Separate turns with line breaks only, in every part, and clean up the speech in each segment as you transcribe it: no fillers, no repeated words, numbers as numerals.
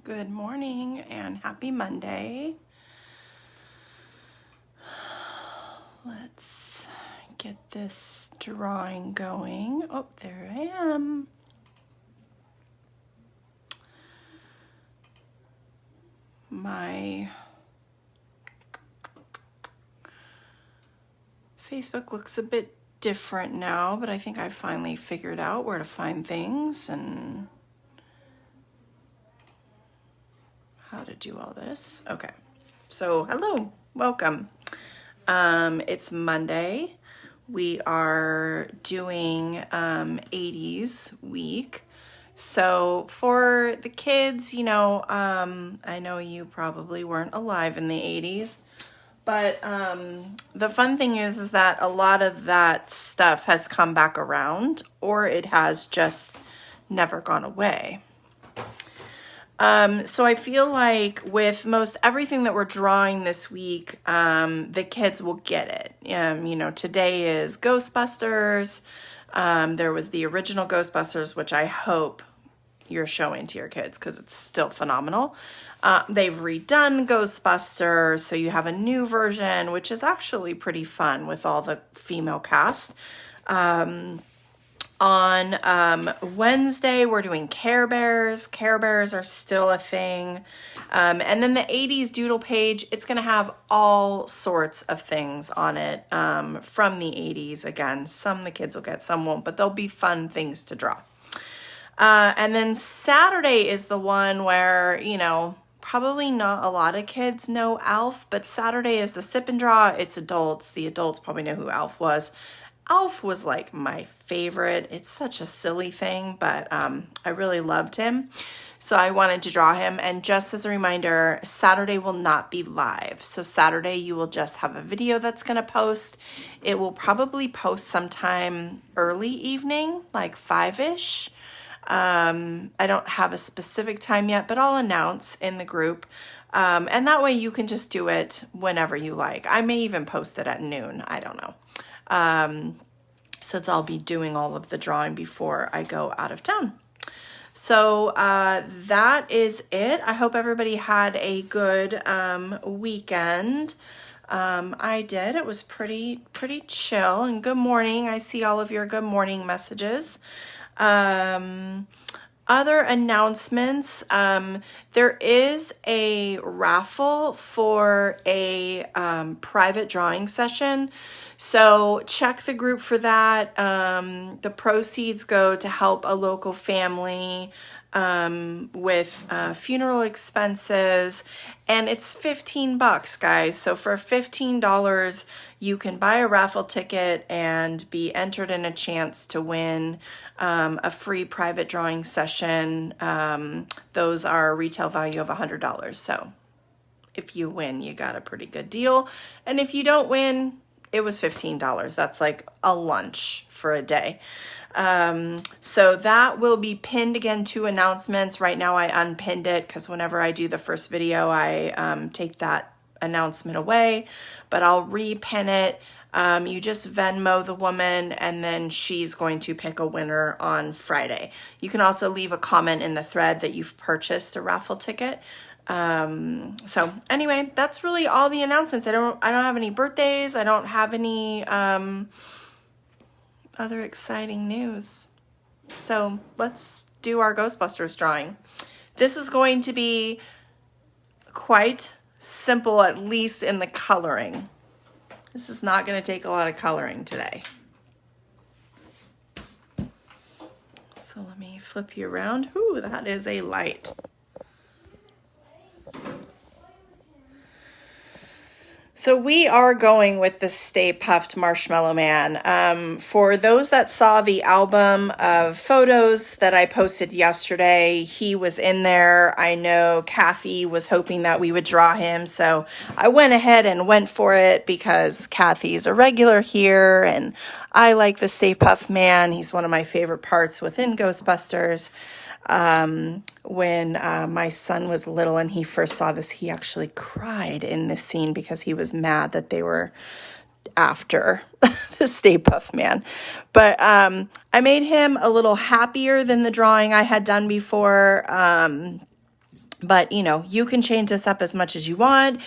Good morning and happy Monday. Let's get this drawing going. Oh, there I am. My Facebook looks a bit different now, but I think I finally figured out where to find things and how to do all this. Okay, so hello, welcome. It's Monday. We are doing 80s week. So for the kids, I know you probably weren't alive in the 80s, but the fun thing is that a lot of that stuff has come back around, or it has just never gone away. So I feel like with most everything that we're drawing this week, the kids will get it. Today is Ghostbusters. There was the original Ghostbusters, which I hope you're showing to your kids because it's still phenomenal. They've redone Ghostbusters, so you have a new version, which is actually pretty fun with all the female cast. On Wednesday, we're doing Care Bears. Care Bears are still a thing. And then the 80s doodle page, it's going to have all sorts of things on it from the 80s. Again, some the kids will get, some won't, but they'll be fun things to draw. And then Saturday is the one where, probably not a lot of kids know Alf, but Saturday is the sip and draw. It's adults. The adults probably know who Alf was. Alf was like my favorite. It's such a silly thing, but I really loved him. So I wanted to draw him. And just as a reminder, Saturday will not be live. So Saturday you will just have a video that's going to post. It will probably post sometime early evening, like 5-ish. I don't have a specific time yet, but I'll announce in the group. And that way you can just do it whenever you like. I may even post it at noon. I don't know. Since I'll be doing all of the drawing before I go out of town. So that is it. I hope everybody had a good weekend. I did. It was pretty chill. And good morning. I see all of your good morning messages. Other announcements, there is a raffle for a private drawing session. So check the group for that. The proceeds go to help a local family with funeral expenses, and it's $15, guys. So for $15, you can buy a raffle ticket and be entered in a chance to win a free private drawing session. Those are a retail value of $100. So if you win, you got a pretty good deal. And if you don't win, it was $15. That's like a lunch for a day. So that will be pinned again to announcements. Right now I unpinned it because whenever I do the first video, I take that announcement away, but I'll repin it. You just Venmo the woman and then she's going to pick a winner on Friday. You can also leave a comment in the thread that you've purchased a raffle ticket. So anyway, that's really all the announcements. I don't have any birthdays. I don't have any, other exciting news. So let's do our Ghostbusters drawing. This is going to be quite simple, at least in the coloring. This is not going to take a lot of coloring today. So let me flip you around. Ooh, that is a light. So we are going with the Stay Puft Marshmallow Man. For those that saw the album of photos that I posted yesterday, he was in there. I know Kathy was hoping that we would draw him, so I went ahead and went for it because Kathy's a regular here, and I like the Stay Puft Man. He's one of my favorite parts within Ghostbusters. When my son was little and he first saw this, he actually cried in this scene because he was mad that they were after the Stay Puft Man. But I made him a little happier than the drawing I had done before. But, you can change this up as much as you want.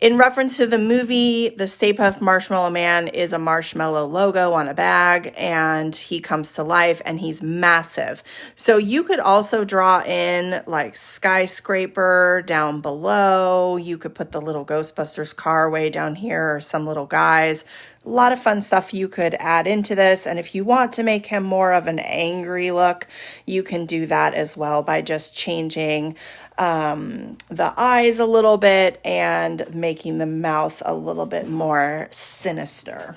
In reference to the movie, the Stay Puft Marshmallow Man is a marshmallow logo on a bag, and he comes to life, and he's massive. So you could also draw in like skyscraper down below. You could put the little Ghostbusters car way down here, or some little guys. A lot of fun stuff you could add into this. And if you want to make him more of an angry look, you can do that as well by just changing the eyes a little bit and making the mouth a little bit more sinister.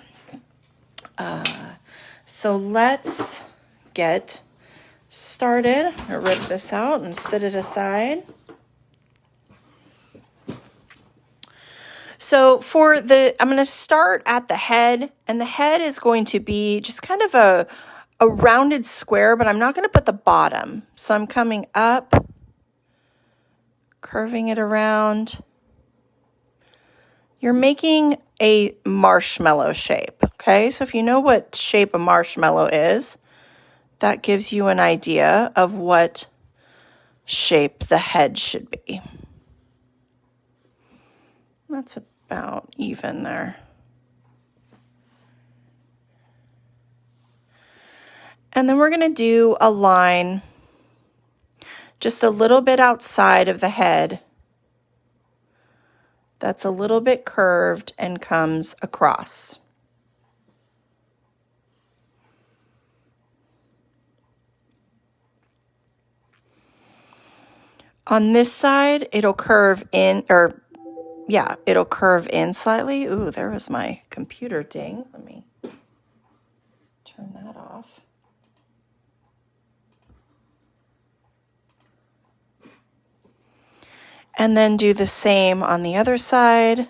So let's get started. I'm gonna rip this out and set it aside. So I'm going to start at the head, and the head is going to be just kind of a rounded square, but I'm not going to put the bottom. So I'm coming up, curving it around. You're making a marshmallow shape, okay? So if you know what shape a marshmallow is, that gives you an idea of what shape the head should be. That's about even there. And then we're going to do a line just a little bit outside of the head that's a little bit curved and comes across. On this side, it'll curve in, it'll curve in slightly. Ooh, there was my computer ding. Let me turn that off. And then do the same on the other side.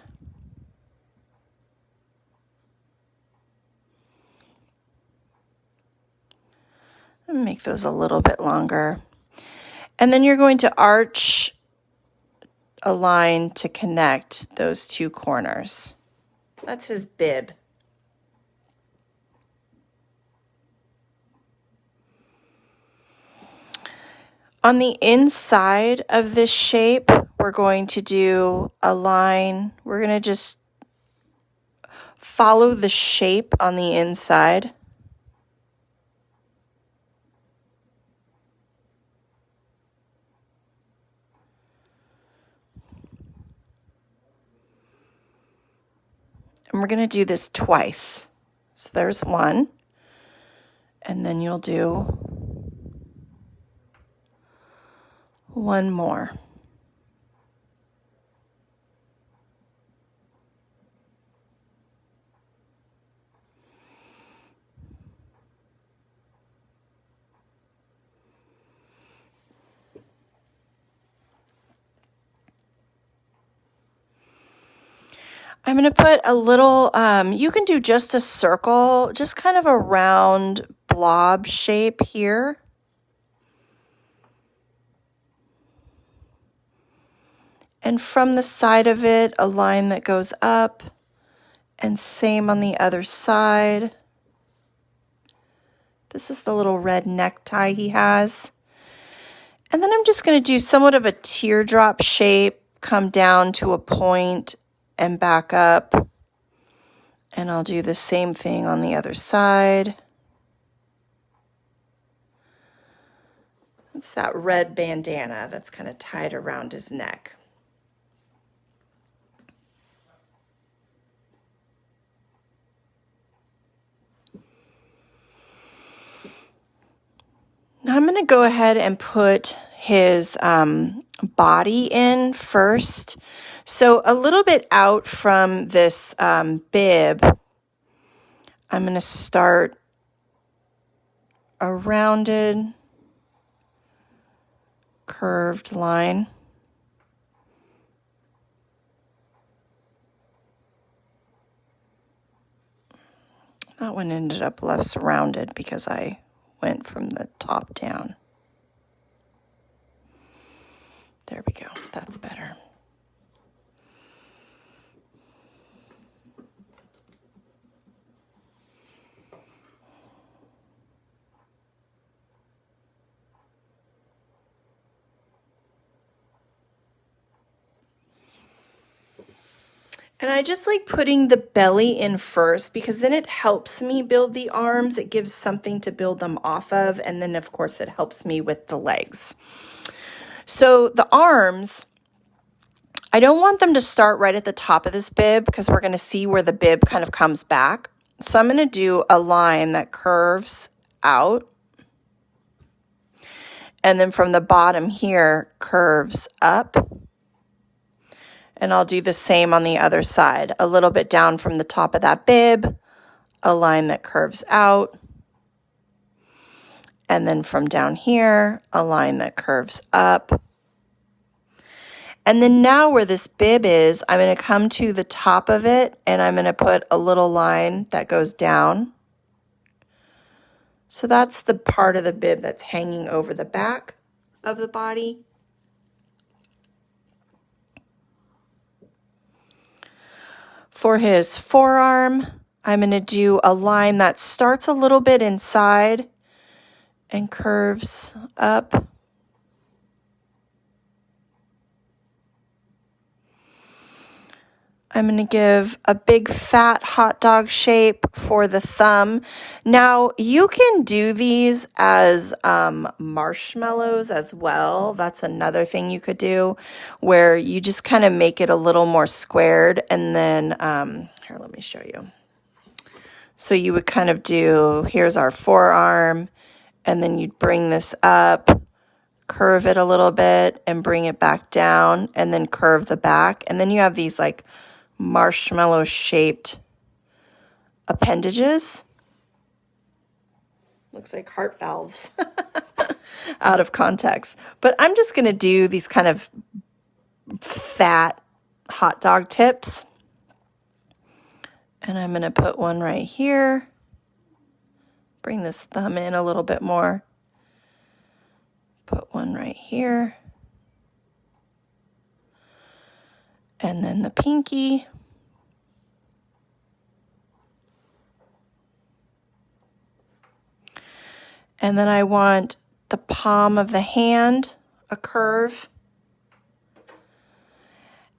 And make those a little bit longer. And then you're going to arch a line to connect those two corners. That's his bib. On the inside of this shape, we're going to do a line. We're going to just follow the shape on the inside. And we're going to do this twice. So there's one. And then you'll do one more. I'm going to put a little, you can do just a circle, just kind of a round blob shape here. And from the side of it, a line that goes up, and same on the other side. This is the little red necktie he has. And then I'm just going to do somewhat of a teardrop shape, come down to a point and back up. And I'll do the same thing on the other side. It's that red bandana that's kind of tied around his neck. Now I'm going to go ahead and put his body in first. So a little bit out from this bib, I'm going to start a rounded, curved line. That one ended up less rounded because I went from the top down. There we go. That's better. And I just like putting the belly in first because then it helps me build the arms. It gives something to build them off of. And then of course it helps me with the legs. So the arms, I don't want them to start right at the top of this bib because we're going to see where the bib kind of comes back. So I'm going to do a line that curves out. And then from the bottom here, curves up. And I'll do the same on the other side. A little bit down from the top of that bib, a line that curves out. And then from down here, a line that curves up. And then now where this bib is, I'm going to come to the top of it and I'm going to put a little line that goes down. So that's the part of the bib that's hanging over the back of the body. For his forearm, I'm going to do a line that starts a little bit inside and curves up. I'm going to give a big fat hot dog shape for the thumb. Now, you can do these as marshmallows as well. That's another thing you could do where you just kind of make it a little more squared. And then, here, let me show you. So you would kind of do, here's our forearm, and then you'd bring this up, curve it a little bit, and bring it back down, and then curve the back. And then you have these like marshmallow shaped appendages. Looks like heart valves out of context. But I'm just going to do these kind of fat hot dog tips. And I'm going to put one right here. Bring this thumb in a little bit more. Put one right here. And then the pinky. And then I want the palm of the hand, a curve.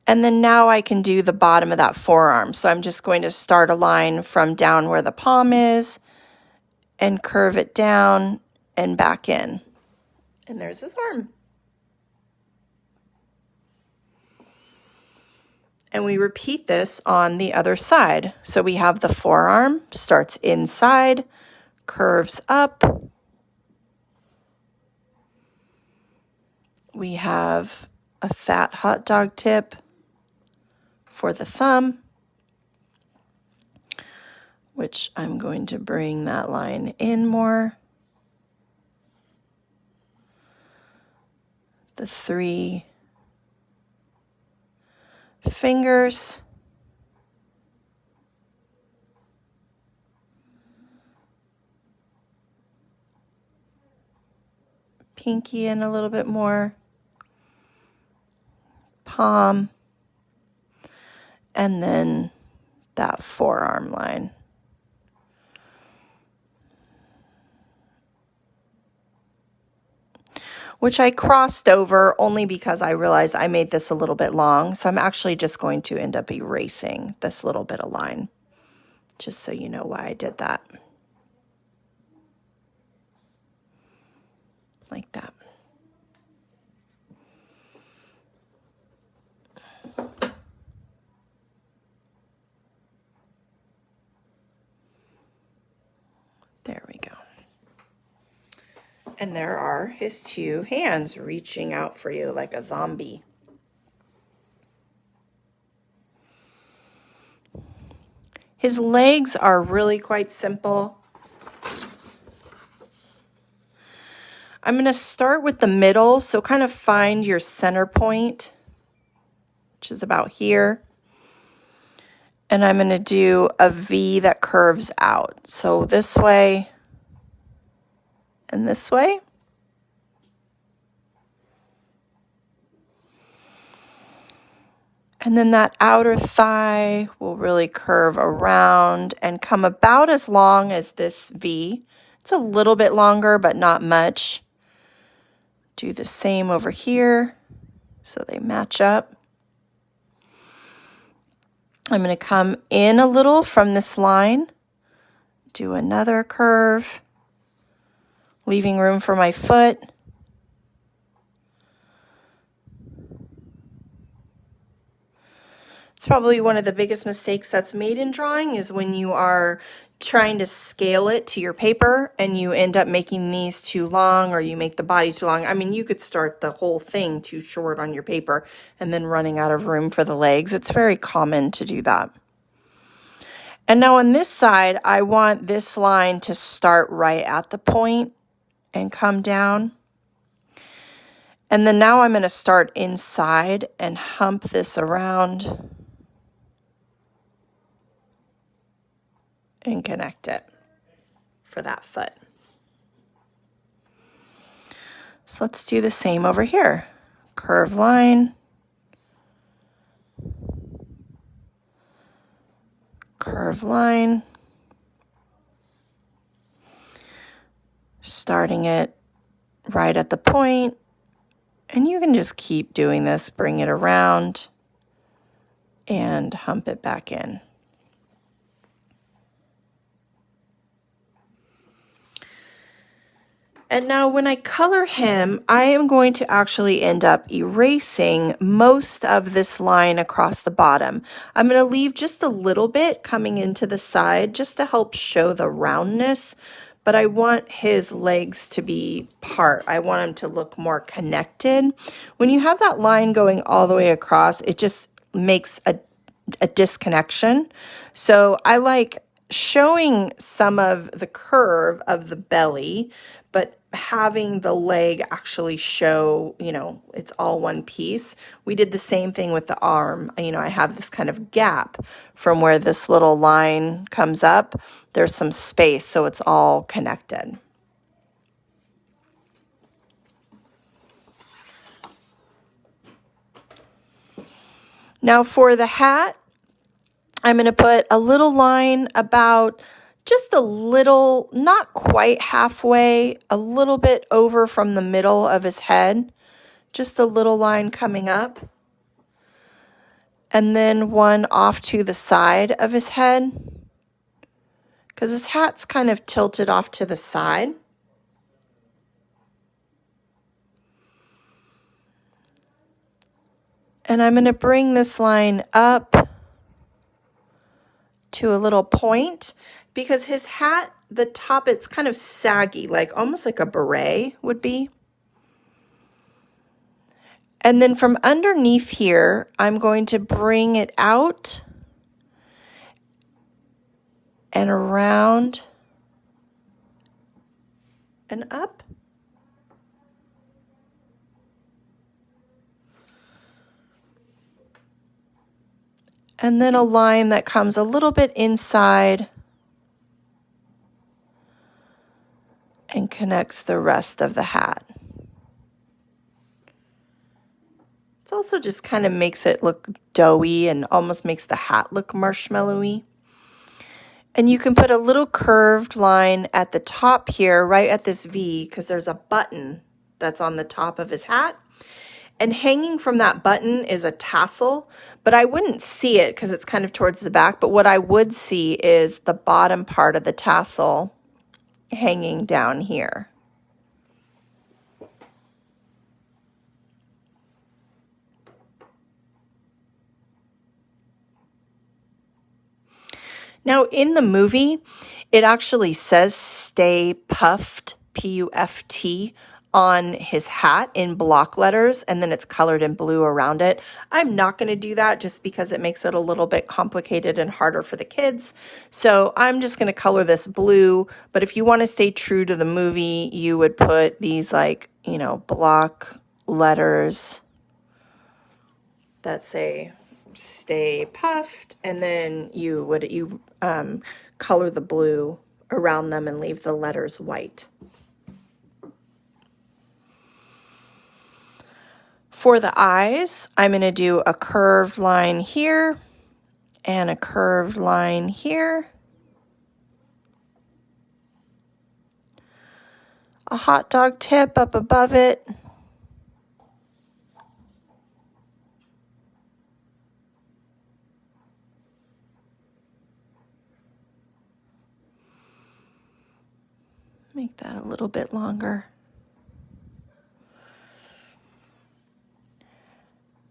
And then now I can do the bottom of that forearm. So I'm just going to start a line from down where the palm is and curve it down and back in. And there's his arm. And we repeat this on the other side. So we have the forearm, starts inside, curves up. We have a fat hot dog tip for the thumb, which I'm going to bring that line in more. The 3 fingers. Pinky in a little bit more. Palm. And then that forearm line. Which I crossed over only because I realized I made this a little bit long. So I'm actually just going to end up erasing this little bit of line, just so you know why I did that. Like that. There we go. And there are his 2 hands reaching out for you like a zombie. His legs are really quite simple. I'm going to start with the middle, so kind of find your center point, which is about here. And I'm going to do a V that curves out. So this way and this way. And then that outer thigh will really curve around and come about as long as this V. It's a little bit longer, but not much. Do the same over here so they match up. I'm going to come in a little from this line, do another curve, leaving room for my foot. It's probably one of the biggest mistakes that's made in drawing is when you are trying to scale it to your paper and you end up making these too long, or you make the body too long. I mean, you could start the whole thing too short on your paper and then running out of room for the legs. It's very common to do that. And now on this side, I want this line to start right at the point and come down. And then now I'm going to start inside and hump this around and connect it for that foot. So let's do the same over here. Curve line, curve line, starting it right at the point, and you can just keep doing this, bring it around and hump it back in. And now when I color him, I am going to actually end up erasing most of this line across the bottom. I'm going to leave just a little bit coming into the side just to help show the roundness, but I want his legs to be part. I want him to look more connected. When you have that line going all the way across, it just makes a disconnection. So I like showing some of the curve of the belly, but having the leg actually show, you know, it's all one piece. We did the same thing with the arm. You know, I have this kind of gap from where this little line comes up. There's some space, so it's all connected. Now for the hat, I'm going to put a little line about just a little, not quite halfway, a little bit over from the middle of his head. Just a little line coming up. And then one off to the side of his head, because his hat's kind of tilted off to the side. And I'm going to bring this line up to a little point, because his hat, the top, it's kind of saggy, like almost like a beret would be. And then from underneath here, I'm going to bring it out and around and up. And then a line that comes a little bit inside and connects the rest of the hat. It also just kind of makes it look doughy and almost makes the hat look marshmallowy. And you can put a little curved line at the top here, right at this V, because there's a button that's on the top of his hat. And hanging from that button is a tassel, but I wouldn't see it because it's kind of towards the back. But what I would see is the bottom part of the tassel hanging down here. Now in the movie, it actually says "Stay Puft," P-U-F-T, on his hat in block letters, and then it's colored in blue around it. I'm not going to do that just because it makes it a little bit complicated and harder for the kids. So I'm just going to color this blue, but if you want to stay true to the movie, you would put these, like, you know, block letters that say "Stay Puft," and then you would color the blue around them and leave the letters white. For the eyes, I'm going to do a curved line here and a curved line here. A hot dog tip up above it. Make that a little bit longer.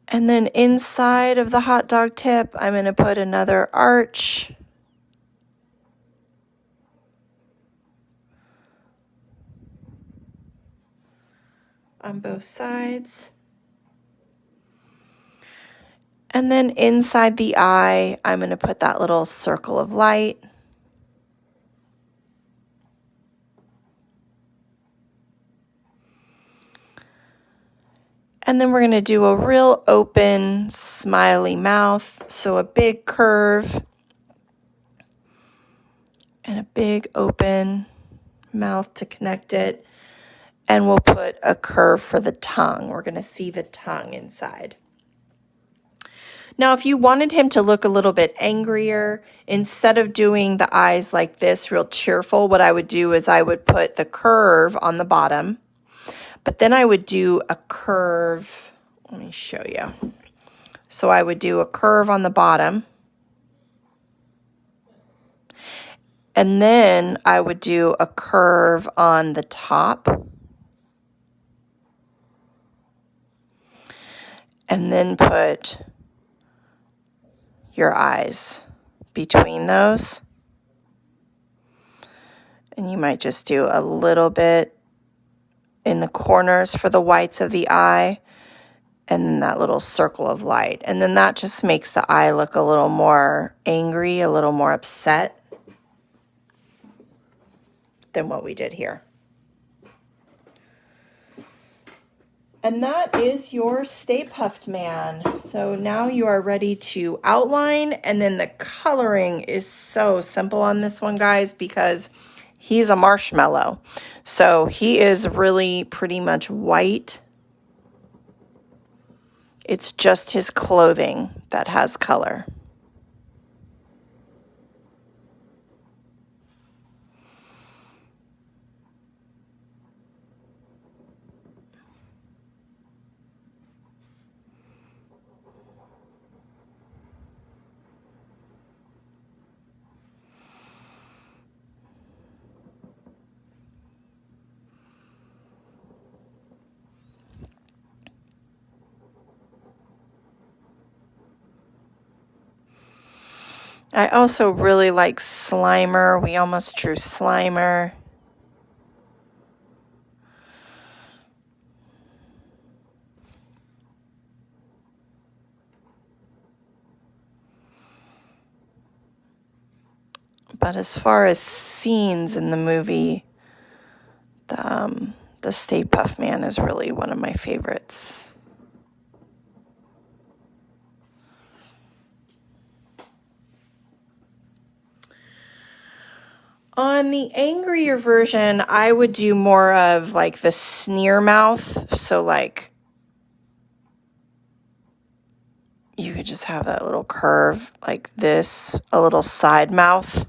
And then inside of the hot dog tip, I'm going to put another arch. On both sides. And then inside the eye, I'm going to put that little circle of light. And then we're going to do a real open, smiley mouth. So a big curve and a big open mouth to connect it. And we'll put a curve for the tongue. We're going to see the tongue inside. Now, if you wanted him to look a little bit angrier, instead of doing the eyes like this, real cheerful, what I would do is I would put the curve on the bottom. But then I would do a curve. Let me show you. So I would do a curve on the bottom. And then I would do a curve on the top. And then put your eyes between those. And you might just do a little bit in the corners for the whites of the eye, and then that little circle of light. And then that just makes the eye look a little more angry, a little more upset than what we did here. And that is your Stay Puft Man. So now you are ready to outline, and then the coloring is so simple on this one, guys, because he's a marshmallow. So he is really pretty much white. It's just his clothing that has color. I also really like Slimer. We almost drew Slimer. But as far as scenes in the movie, the Stay Puft Man is really one of my favorites. On the angrier version, I would do more of like the sneer mouth. So like you could just have that little curve like this, a little side mouth.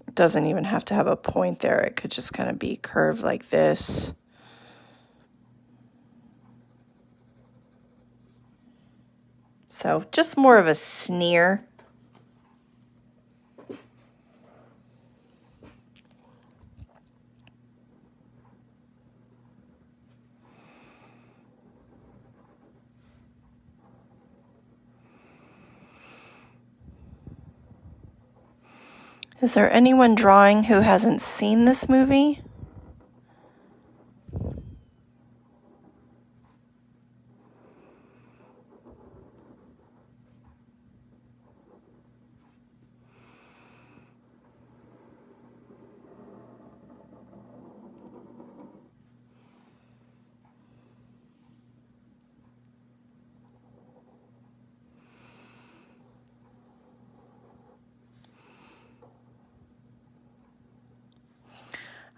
It doesn't even have to have a point there. It could just kind of be curved like this. So just more of a sneer. Is there anyone drawing who hasn't seen this movie?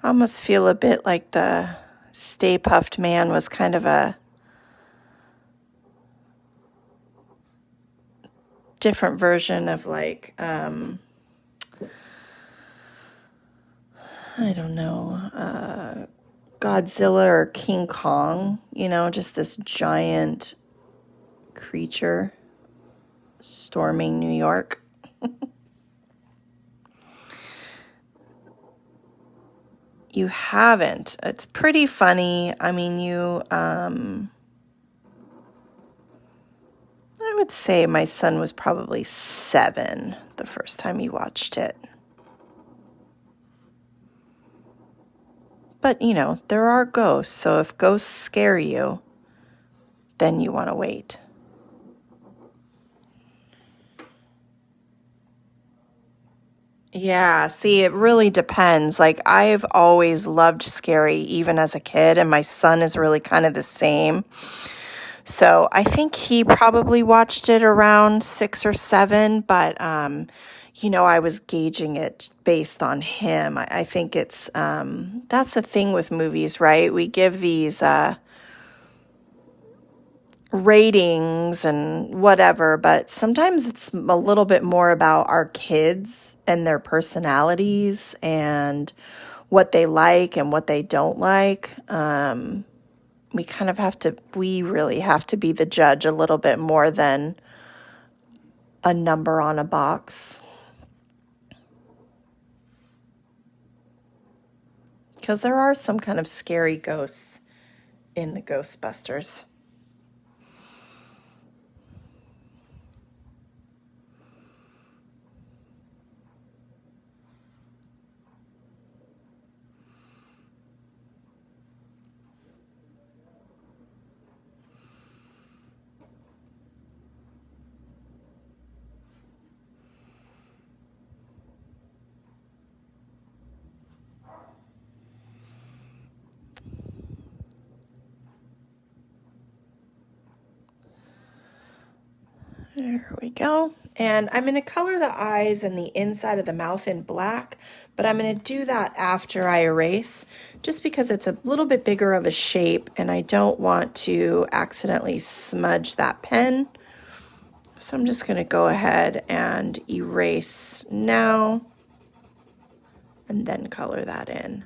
I almost feel a bit like the Stay Puft Man was kind of a different version of like, I don't know, Godzilla or King Kong, you know, just this giant creature storming New York. You haven't. It's pretty funny. I mean, I would say my son was probably 7 the first time he watched it. But, there are ghosts, so if ghosts scare you, then you want to wait. Yeah, see, it really depends. Like, I've always loved scary, even as a kid, and my son is really kind of the same. So I think he probably watched it around 6 or 7, but, I was gauging it based on him. I think that's the thing with movies, right? We give these ratings and whatever, but sometimes it's a little bit more about our kids and their personalities and what they like and what they don't like. We really have to be the judge a little bit more than a number on a box. Because there are some kind of scary ghosts in the Ghostbusters. There we go. And I'm going to color the eyes and the inside of the mouth in black, but I'm going to do that after I erase, just because it's a little bit bigger of a shape and I don't want to accidentally smudge that pen. So I'm just going to go ahead and erase now and then color that in.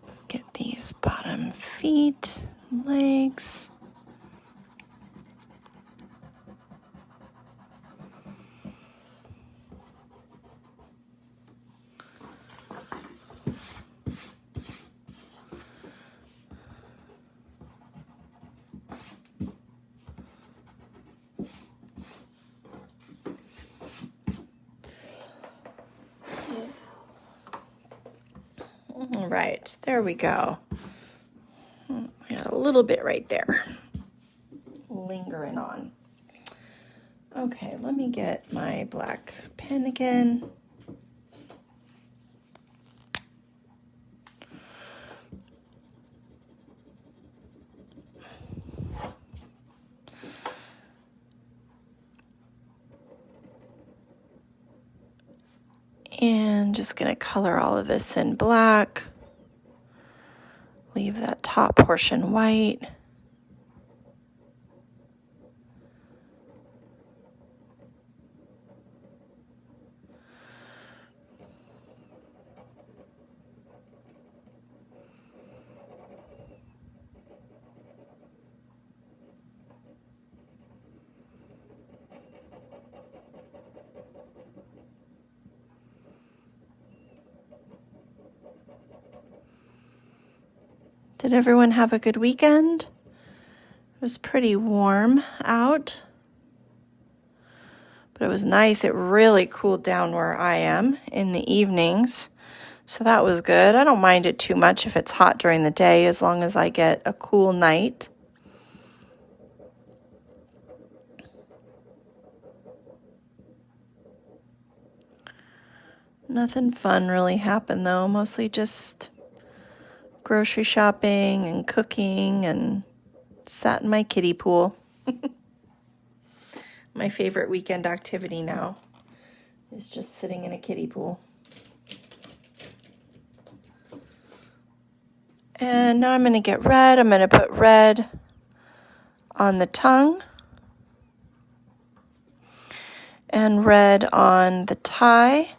Let's get these bottom feet, legs. All right, there we go. I got a little bit right there, lingering on. Okay, let me get my black pen again. And just going to color all of this in black. Leave that top portion white. Did everyone have a good weekend? It was pretty warm out, but it was nice. It really cooled down where I am in the evenings, so that was good. I don't mind it too much if it's hot during the day, as long as I get a cool night. Nothing fun really happened though, mostly just grocery shopping and cooking and sat in my kiddie pool. My favorite weekend activity now is just sitting in a kiddie pool. And now I'm going to get red. I'm going to put red on the tongue. and red on the tie.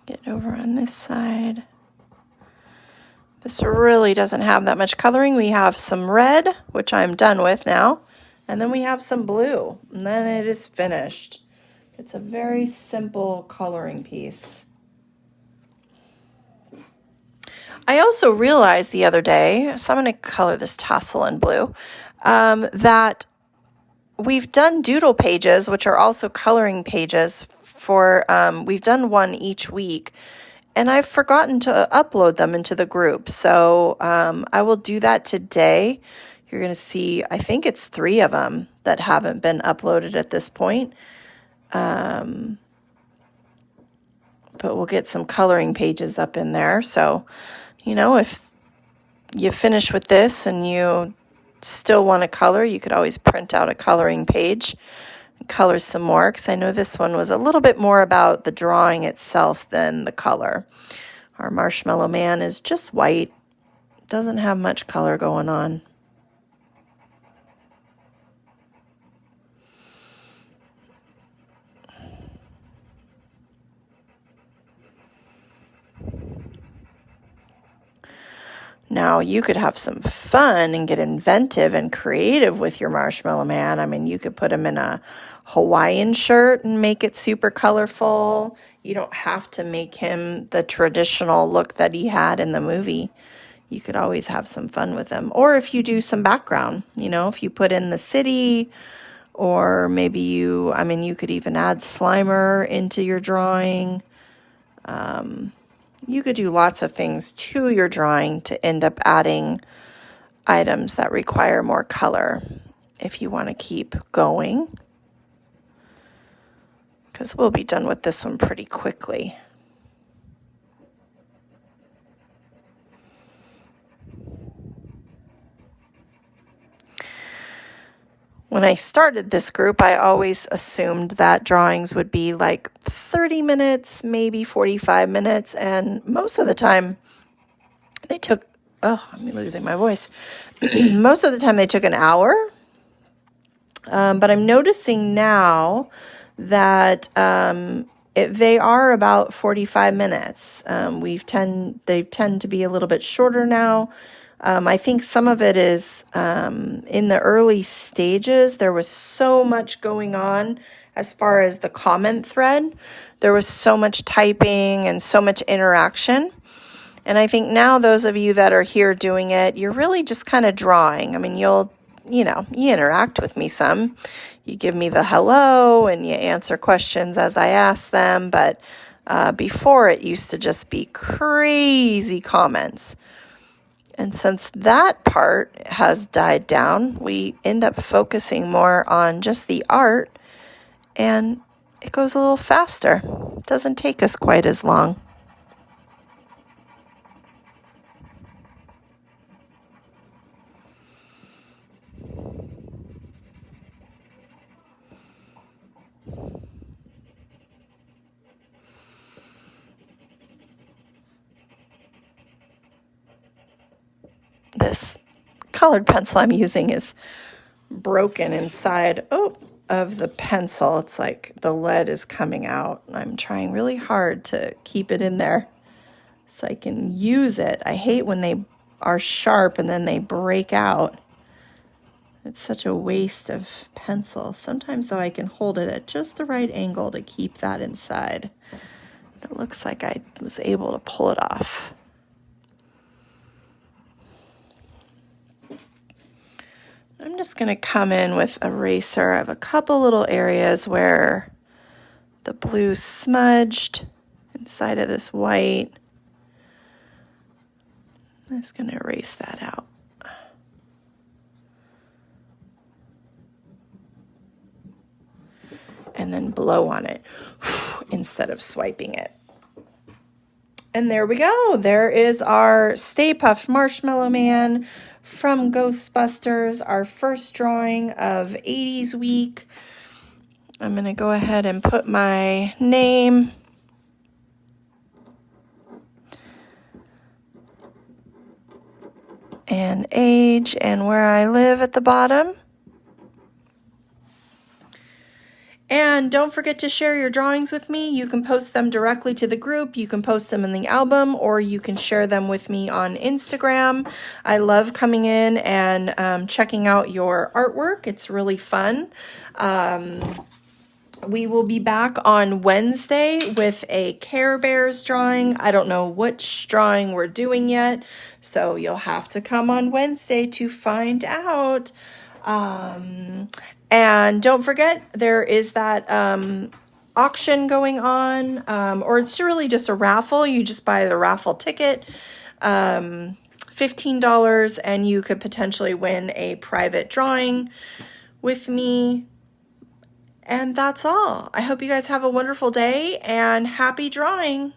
Get over on this side. This really doesn't have that much coloring. We have some red, which I'm done with now, and then we have some blue, and then it is finished. It's a very simple coloring piece. I also realized the other day, so I'm going to color this tassel in blue, that we've done doodle pages, which are also coloring pages for, we've done one each week, and I've forgotten to upload them into the group. So I will do that today. You're going to see, I think it's 3 of them that haven't been uploaded at this point. But we'll get some coloring pages up in there. So, you know, if you finish with this and you still want to color, you could always print out a coloring page and color some more, because I know this one was a little bit more about the drawing itself than the color. Our Marshmallow Man is just white, doesn't have much color going on. Now, you could have some fun and get inventive and creative with your Marshmallow Man. I mean, you could put him in a Hawaiian shirt and make it super colorful. You don't have to make him the traditional look that he had in the movie. You could always have some fun with him. Or if you do some background, you know, if you put in the city, or maybe you could even add Slimer into your drawing. You could do lots of things to your drawing to end up adding items that require more color if you want to keep going, because we'll be done with this one pretty quickly. When I started this group, I always assumed that drawings would be like 30 minutes, maybe 45 minutes, and most of the time they took, I'm losing my voice. Most of the time they took an hour, but I'm noticing now that they are about 45 minutes. They tend to be a little bit shorter now. I think some of it is in the early stages, there was so much going on as far as the comment thread. There was so much typing and so much interaction. And I think now those of you that are here doing it, you're really just kind of drawing. I mean, you interact with me some. You give me the hello and you answer questions as I ask them. But before, it used to just be crazy comments. And since that part has died down, we end up focusing more on just the art, and it goes a little faster. It doesn't take us quite as long. This colored pencil I'm using is broken inside of the pencil. It's like the lead is coming out. I'm trying really hard to keep it in there so I can use it. I hate when they are sharp and then they break out. It's such a waste of pencil. Sometimes, though, I can hold it at just the right angle to keep that inside. It looks like I was able to pull it off. I'm just going to come in with eraser. I have a couple little areas where the blue smudged inside of this white. I'm just going to erase that out. And then blow on it instead of swiping it. And there we go. There is our Stay Puft Marshmallow Man from Ghostbusters, our first drawing of 80s week. I'm going to go ahead and put my name and age and where I live at the bottom. And don't forget to share your drawings with me. You can post them directly to the group, you can post them in the album, or you can share them with me on Instagram. I love coming in and checking out your artwork. It's really fun. We will be back on Wednesday with a Care Bears drawing. I don't know which drawing we're doing yet, so you'll have to come on Wednesday to find out. And don't forget, there is that auction going on, or it's really just a raffle. You just buy the raffle ticket, $15, and you could potentially win a private drawing with me. And that's all. I hope you guys have a wonderful day and happy drawing.